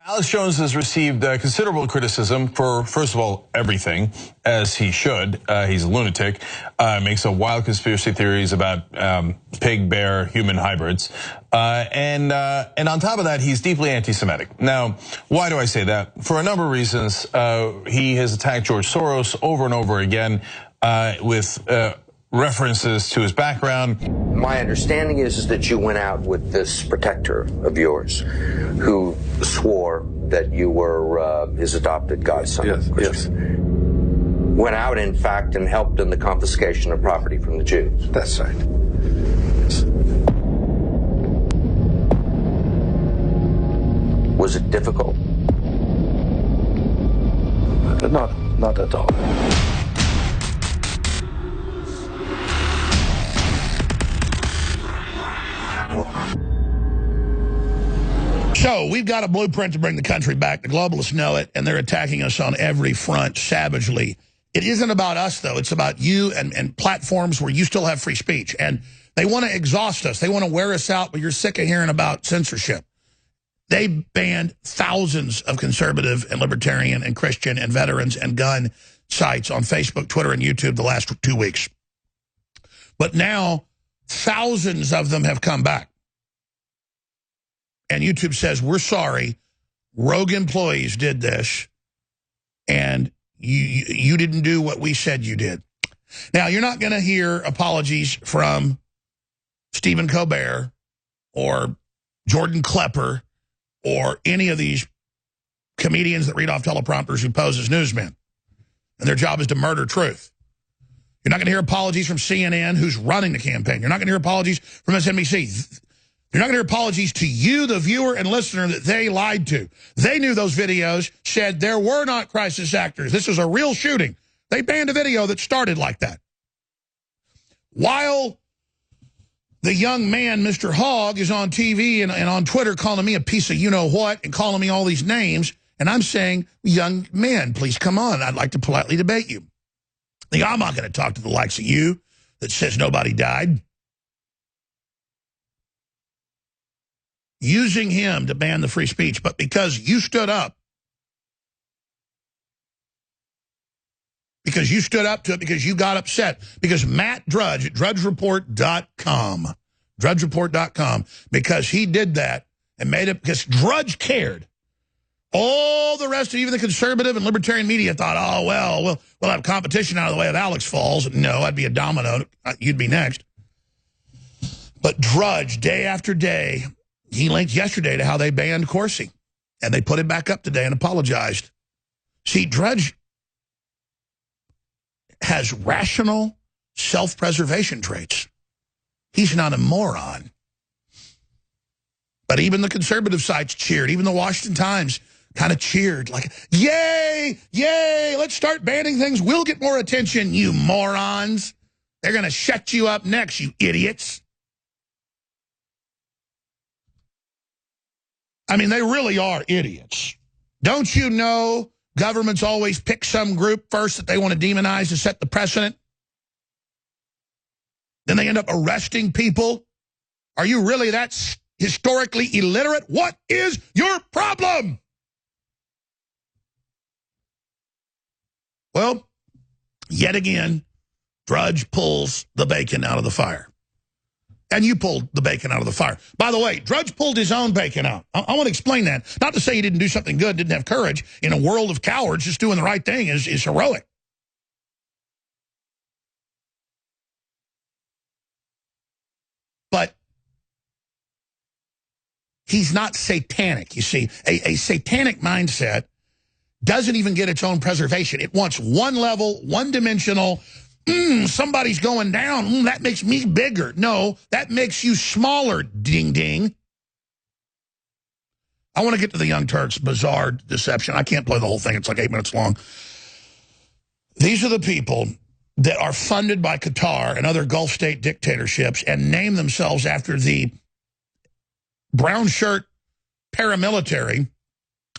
Alex Jones has received considerable criticism for, first of all, everything, as he should. He's a lunatic, makes a wild conspiracy theories about pig, bear, human hybrids. And on top of that, he's deeply anti-Semitic. Now, why do I say that? For a number of reasons. He has attacked George Soros over and over again with references to his background. My understanding is that you went out with this protector of yours who swore that you were his adopted godson. Yes. Went out, in fact, and helped in the confiscation of property from the Jews. That's right. Yes. Was it difficult? Not at all. So we've got a blueprint to bring the country back. The globalists know it, and they're attacking us on every front savagely. It isn't about us, though. It's about you and platforms where you still have free speech. And they want to exhaust us. They want to wear us out, but you're sick of hearing about censorship. They banned thousands of conservative and libertarian and Christian and veterans and gun sites on Facebook, Twitter, and YouTube the last 2 weeks. But now thousands of them have come back. And YouTube says, we're sorry, rogue employees did this, and you didn't do what we said you did. Now, you're not going to hear apologies from Stephen Colbert or Jordan Klepper or any of these comedians that read off teleprompters who pose as newsmen. And their job is to murder truth. You're not going to hear apologies from CNN, who's running the campaign. You're not going to hear apologies from MSNBC. You're not going to hear apologies to you, the viewer and listener, that they lied to. They knew those videos said there were not crisis actors. This was a real shooting. They banned a video that started like that. While the young man, Mr. Hogg, is on TV and on Twitter calling me a piece of you-know-what and calling me all these names, and I'm saying, young man, please come on. I'd like to politely debate you. I'm not going to talk to the likes of you that says nobody died. Using him to ban the free speech, but because you stood up, to it, because you got upset, because Matt Drudge at drudgereport.com, because he did that and made it, because Drudge cared. All the rest of even the conservative and libertarian media thought, oh, well, we'll have competition out of the way if Alex falls. No, I'd be a domino. You'd be next. But Drudge, day after day, he linked yesterday to how they banned Corsi, and they put him back up today and apologized. See, Drudge has rational self-preservation traits. He's not a moron. But even the conservative sites cheered. Even the Washington Times kind of cheered, like, yay, yay, let's start banning things. We'll get more attention, you morons. They're going to shut you up next, you idiots. I mean, they really are idiots. Don't you know governments always pick some group first that they want to demonize to set the precedent? Then they end up arresting people? Are you really that historically illiterate? What is your problem? Well, yet again, Drudge pulls the bacon out of the fire. And you pulled the bacon out of the fire. By the way, Drudge pulled his own bacon out. I want to explain that. Not to say he didn't do something good, didn't have courage. In a world of cowards, just doing the right thing is heroic. But he's not satanic, you see. A satanic mindset doesn't even get its own preservation. It wants one level, one-dimensional. Somebody's going down. That makes me bigger. No, that makes you smaller, ding, ding. I want to get to the Young Turks' bizarre deception. I can't play the whole thing. It's like 8 minutes long. These are the people that are funded by Qatar and other Gulf state dictatorships and name themselves after the brown shirt paramilitary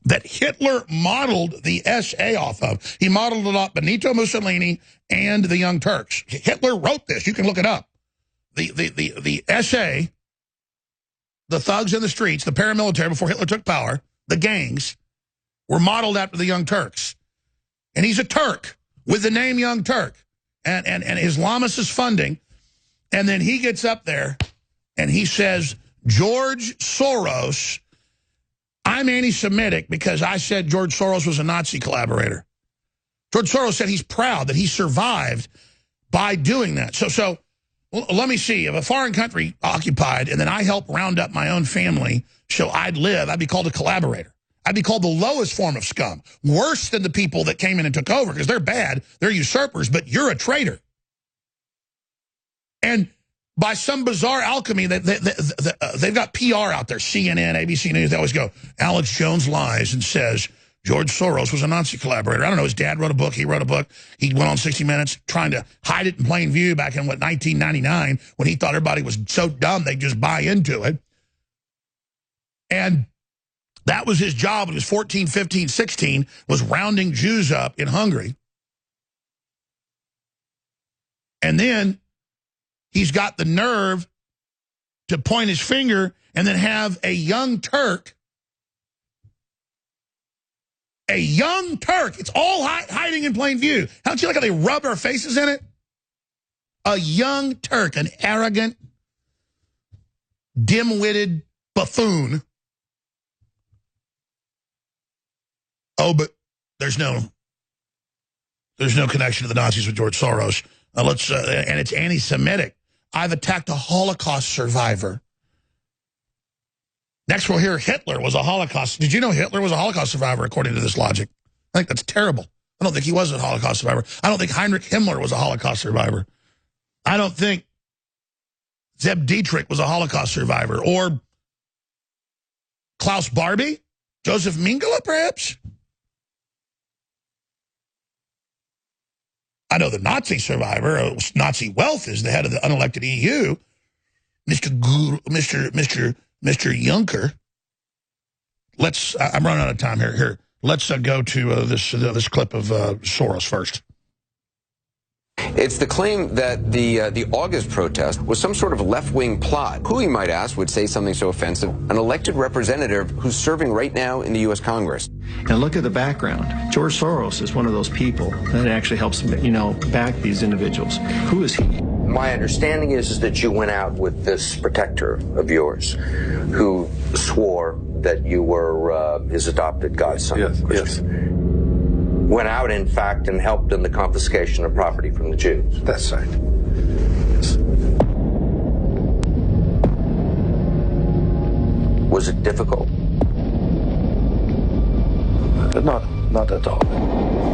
that Hitler modeled the SA off of. He modeled it off Benito Mussolini and the Young Turks. Hitler wrote this. You can look it up. The SA, the thugs in the streets, the paramilitary before Hitler took power, the gangs, were modeled after the Young Turks. And he's a Turk with the name Young Turk. And Islamist funding. And then he gets up there and he says, George Soros, I'm anti-Semitic because I said George Soros was a Nazi collaborator. George Soros said he's proud that he survived by doing that. So let me see. If a foreign country occupied and then I help round up my own family so I'd live, I'd be called a collaborator. I'd be called the lowest form of scum. Worse than the people that came in and took over because they're bad. They're usurpers, but you're a traitor. And by some bizarre alchemy, they've got PR out there, CNN, ABC News. They always go, Alex Jones lies and says George Soros was a Nazi collaborator. I don't know. His dad wrote a book. He wrote a book. He went on 60 Minutes trying to hide it in plain view back in, 1999 when he thought everybody was so dumb they'd just buy into it. And that was his job when he was 14, 15, 16, was rounding Jews up in Hungary. And then he's got the nerve to point his finger and then have a young Turk. A young Turk. It's all hiding in plain view. Don't you like how they rub our faces in it? A young Turk, an arrogant, dim-witted buffoon. Oh, but there's no connection to the Nazis with George Soros. And it's anti-Semitic. I've attacked a Holocaust survivor. Next we'll hear Hitler was a Holocaust. Did you know Hitler was a Holocaust survivor according to this logic? I think that's terrible. I don't think he was a Holocaust survivor. I don't think Heinrich Himmler was a Holocaust survivor. I don't think Zeb Dietrich was a Holocaust survivor. Or Klaus Barbie? Joseph Mengele, perhaps? I know the Nazi survivor, Nazi Wealth, is the head of the unelected EU, Mr. Juncker. I'm running out of time here. Let's go to this clip of Soros first. It's the claim that the August protest was some sort of left-wing plot. Who, you might ask, would say something so offensive? An elected representative who's serving right now in the U.S. Congress. And look at the background. George Soros is one of those people that actually helps, back these individuals. Who is he? My understanding is that you went out with this protector of yours who swore that you were his adopted godson. Yes. Went out, in fact, and helped in the confiscation of property from the Jews. That's right. Yes. Was it difficult? Not at all.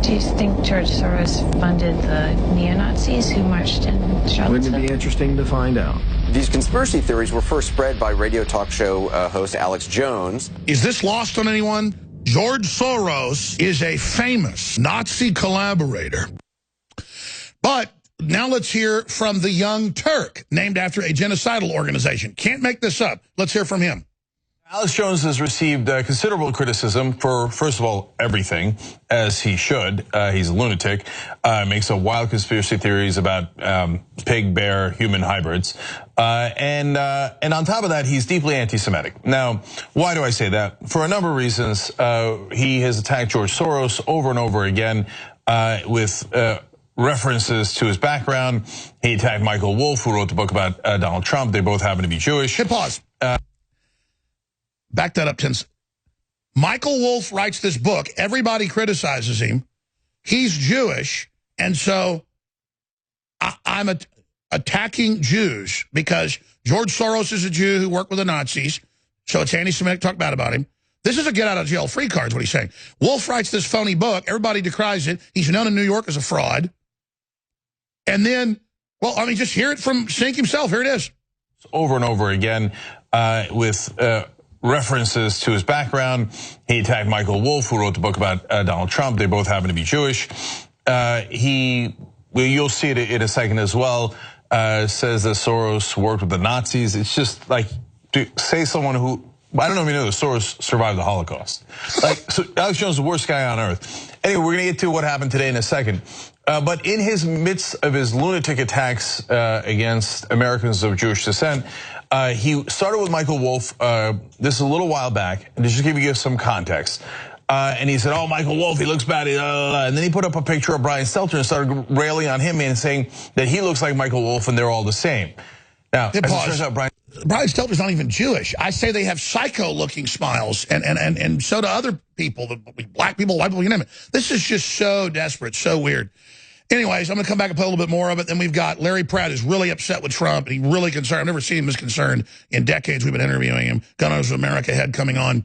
Do you think George Soros funded the neo-Nazis who marched in Charlottesville? Wouldn't it be interesting to find out? These conspiracy theories were first spread by radio talk show host Alex Jones. Is this lost on anyone? George Soros is a famous Nazi collaborator. But now let's hear from the Young Turk, named after a genocidal organization. Can't make this up. Let's hear from him. Alex Jones has received considerable criticism for, first of all, everything, as he should. He's a lunatic, makes a wild conspiracy theories about pig, bear, human hybrids. And on top of that, he's deeply anti-Semitic. Now, why do I say that? For a number of reasons. He has attacked George Soros over and over again with references to his background. He attacked Michael Wolff, who wrote the book about Donald Trump. They both happen to be Jewish. Hit pause. Back that up, 10 seconds. Michael Wolff writes this book. Everybody criticizes him. He's Jewish, and so I'm attacking Jews because George Soros is a Jew who worked with the Nazis, so it's anti-Semitic, talk bad about him. This is a get-out-of-jail-free card is what he's saying. Wolff writes this phony book. Everybody decries it. He's known in New York as a fraud. And then, well, I mean, just hear it from Sink himself. Here it is. Over and over again with references to his background. He attacked Michael Wolff, who wrote the book about Donald Trump. They both happen to be Jewish. You'll see it in a second as well, says that Soros worked with the Nazis. It's just like, to say someone who, I don't know if you know that Soros survived the Holocaust. So Alex Jones is the worst guy on earth. Anyway, we're gonna get to what happened today in a second. But in his midst of his lunatic attacks against Americans of Jewish descent, He started with Michael Wolff, this is a little while back, and just to give you some context. And he said, oh, Michael Wolff, he looks bad. And then he put up a picture of Brian Stelter and started railing on him and saying that he looks like Michael Wolff and they're all the same. Now, as it turns out, Brian Stelter's not even Jewish. I say they have psycho-looking smiles, and so do other people, black people, white people, you name it. This is just so desperate, so weird. Anyways, I'm going to come back and play a little bit more of it. Then we've got Larry Pratt is really upset with Trump, and he's really concerned. I've never seen him as concerned in decades. We've been interviewing him. Gun Owners of America head coming on.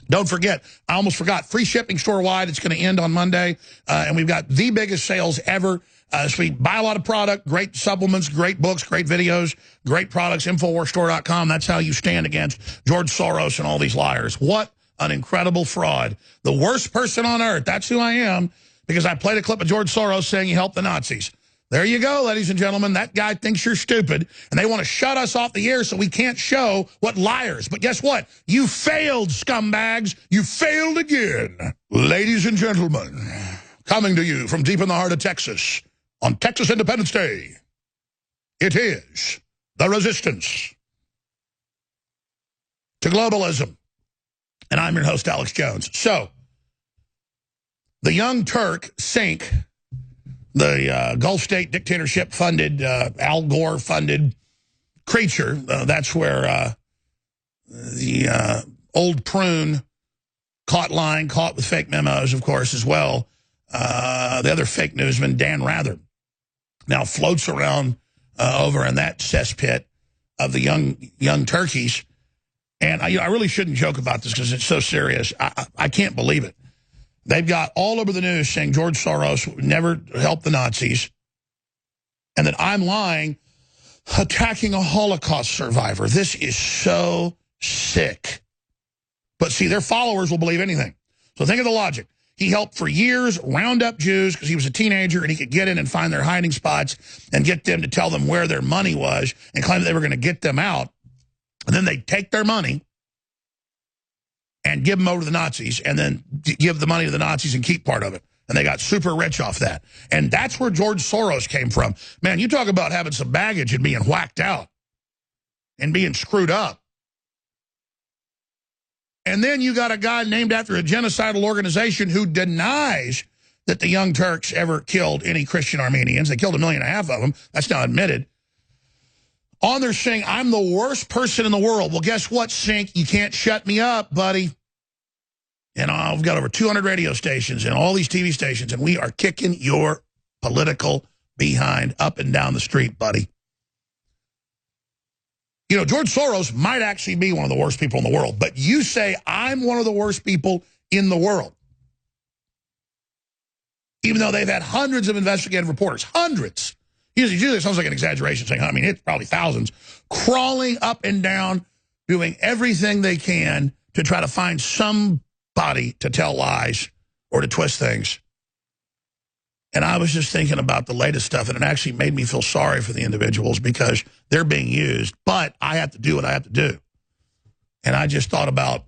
Don't forget, I almost forgot, free shipping store-wide. It's going to end on Monday, and we've got the biggest sales ever. So we buy a lot of product, great supplements, great books, great videos, great products, InfoWarsStore.com. That's how you stand against George Soros and all these liars. What an incredible fraud. The worst person on earth. That's who I am, because I played a clip of George Soros saying he helped the Nazis. There you go, ladies and gentlemen. That guy thinks you're stupid, and they want to shut us off the air so we can't show what liars. But guess what? You failed, scumbags. You failed again. Ladies and gentlemen, coming to you from deep in the heart of Texas, on Texas Independence Day, it is the resistance to globalism. And I'm your host, Alex Jones. So, the Young Turk sink, the Gulf State dictatorship-funded, Al Gore-funded creature. That's where the old prune caught lying, caught with fake memos, of course, as well. The other fake newsman, Dan Rather, now floats around over in that cesspit of the young turkeys. And I really shouldn't joke about this because it's so serious. I can't believe it. They've got all over the news saying George Soros never helped the Nazis, and that I'm lying, attacking a Holocaust survivor. This is so sick. But see, their followers will believe anything. So think of the logic. He helped for years round up Jews because he was a teenager and he could get in and find their hiding spots and get them to tell them where their money was and claim that they were going to get them out. And then they'd take their money and give them over to the Nazis, and then give the money to the Nazis and keep part of it. And they got super rich off that. And that's where George Soros came from. Man, you talk about having some baggage and being whacked out and being screwed up. And then you got a guy named after a genocidal organization who denies that the Young Turks ever killed any Christian Armenians. They killed 1.5 million of them. That's now admitted. On there saying, I'm the worst person in the world. Well, guess what, Sink? You can't shut me up, buddy. And I've got over 200 radio stations and all these TV stations, and we are kicking your political behind up and down the street, buddy. You know, George Soros might actually be one of the worst people in the world, but you say I'm one of the worst people in the world. Even though they've had hundreds of investigative reporters, hundreds. Usually it sounds like an exaggeration saying, I mean, it's probably thousands, crawling up and down, doing everything they can to try to find somebody to tell lies or to twist things. And I was just thinking about the latest stuff, and it actually made me feel sorry for the individuals because they're being used, but I have to do what I have to do. And I just thought about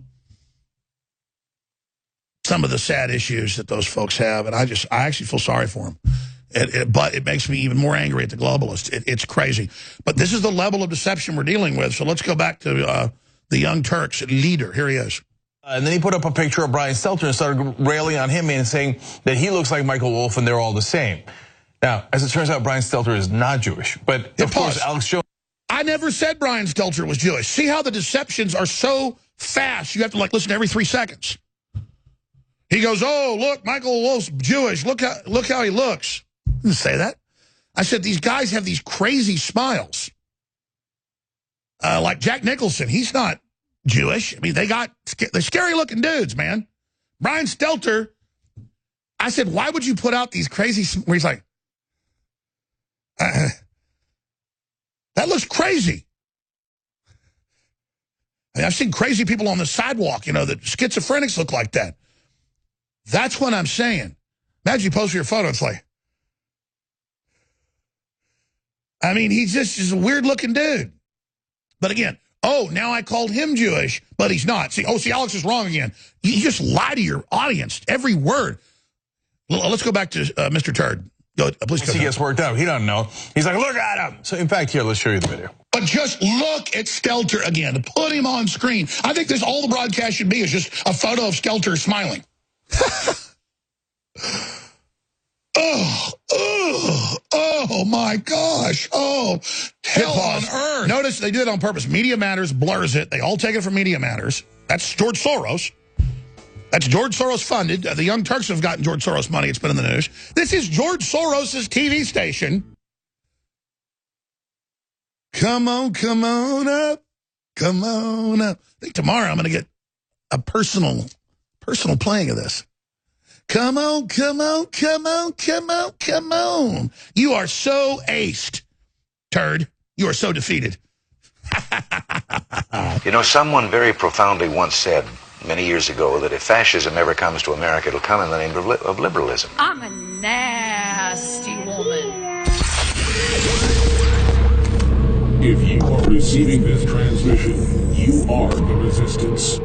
some of the sad issues that those folks have, and I actually feel sorry for them. But it makes me even more angry at the globalists. It's crazy. But this is the level of deception we're dealing with. So let's go back to the Young Turks leader. Here he is. And then he put up a picture of Brian Stelter and started railing on him and saying that he looks like Michael Wolff and they're all the same. Now, as it turns out, Brian Stelter is not Jewish. But of course, Alex Jones. I never said Brian Stelter was Jewish. See how the deceptions are so fast. You have to listen every 3 seconds. He goes, oh, look, Michael Wolff's Jewish. Look how he looks. I didn't say that. I said these guys have these crazy smiles. Like Jack Nicholson, he's not Jewish. I mean, they're scary-looking dudes, man. Brian Stelter, I said, why would you put out these crazy... Where he's like, that looks crazy. I mean, I've seen crazy people on the sidewalk, that schizophrenics look like that. That's what I'm saying. Imagine you post your photo, it's like... I mean, he's just a weird-looking dude. But again, oh, now I called him Jewish, but he's not. See, Alex is wrong again. You just lie to your audience, every word. Let's go back to Mr. Turd. Please he gets worked up. He doesn't know. He's like, look at him. So in fact, here, let's show you the video. But just look at Stelter again. To put him on screen. I think all the broadcast should be is just a photo of Stelter smiling. Oh my gosh. Oh, hell on earth. Notice they did it on purpose. Media Matters blurs it. They all take it from Media Matters. That's George Soros. That's George Soros funded. The Young Turks have gotten George Soros money. It's been in the news. This is George Soros's TV station. Come on up. Come on up. I think tomorrow I'm going to get a personal playing of this. Come on. You are so aced, turd. You are so defeated. You know, someone very profoundly once said many years ago that if fascism ever comes to America, it'll come in the name of liberalism. I'm a nasty woman. If you are receiving this transmission, you are the resistance.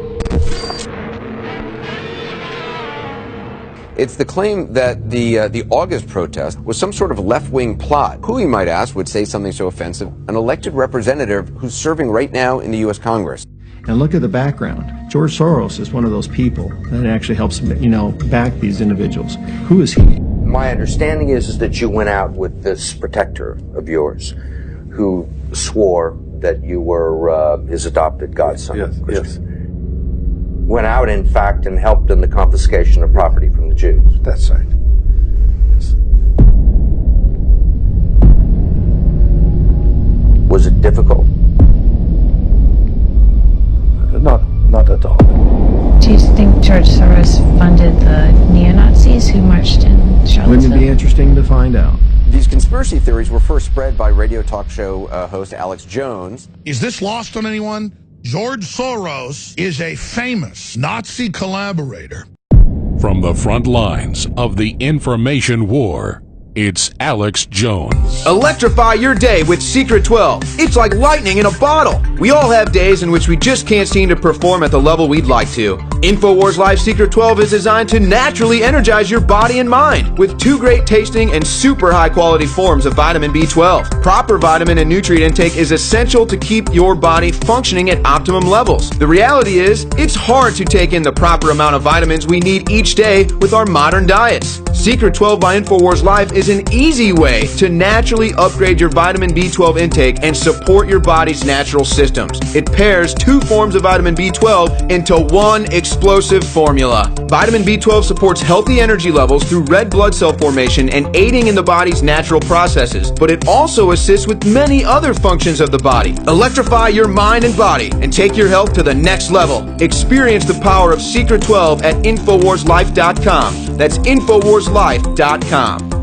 It's the claim that the August protest was some sort of left-wing plot. Who, you might ask, would say something so offensive? An elected representative who's serving right now in the U.S. Congress. And look at the background. George Soros is one of those people that actually helps, back these individuals. Who is he? My understanding is that you went out with this protector of yours who swore that you were his adopted godson. Yes. Went out, in fact, and helped in the confiscation of property from the Jews. That's right. Yes. Was it difficult? Not at all. Do you think George Soros funded the neo-Nazis who marched in Charlottesville? Wouldn't it be interesting to find out? These conspiracy theories were first spread by radio talk show host Alex Jones. Is this lost on anyone? George Soros is a famous Nazi collaborator. From the front lines of the information war, it's Alex Jones. Electrify your day with Secret 12. It's like lightning in a bottle. We all have days in which we just can't seem to perform at the level we'd like to. InfoWars Life Secret 12 is designed to naturally energize your body and mind with 2 great tasting and super high quality forms of vitamin B12. Proper vitamin and nutrient intake is essential to keep your body functioning at optimum levels. The reality is, it's hard to take in the proper amount of vitamins we need each day with our modern diets. Secret 12 by InfoWars Life is an easy way to naturally upgrade your vitamin B12 intake and support your body's natural systems. It pairs 2 forms of vitamin B12 into one explosive formula. Vitamin B12 supports healthy energy levels through red blood cell formation and aiding in the body's natural processes, but it also assists with many other functions of the body. Electrify your mind and body and take your health to the next level. Experience the power of Secret 12 at InfoWarsLife.com. That's InfoWarsLife.com.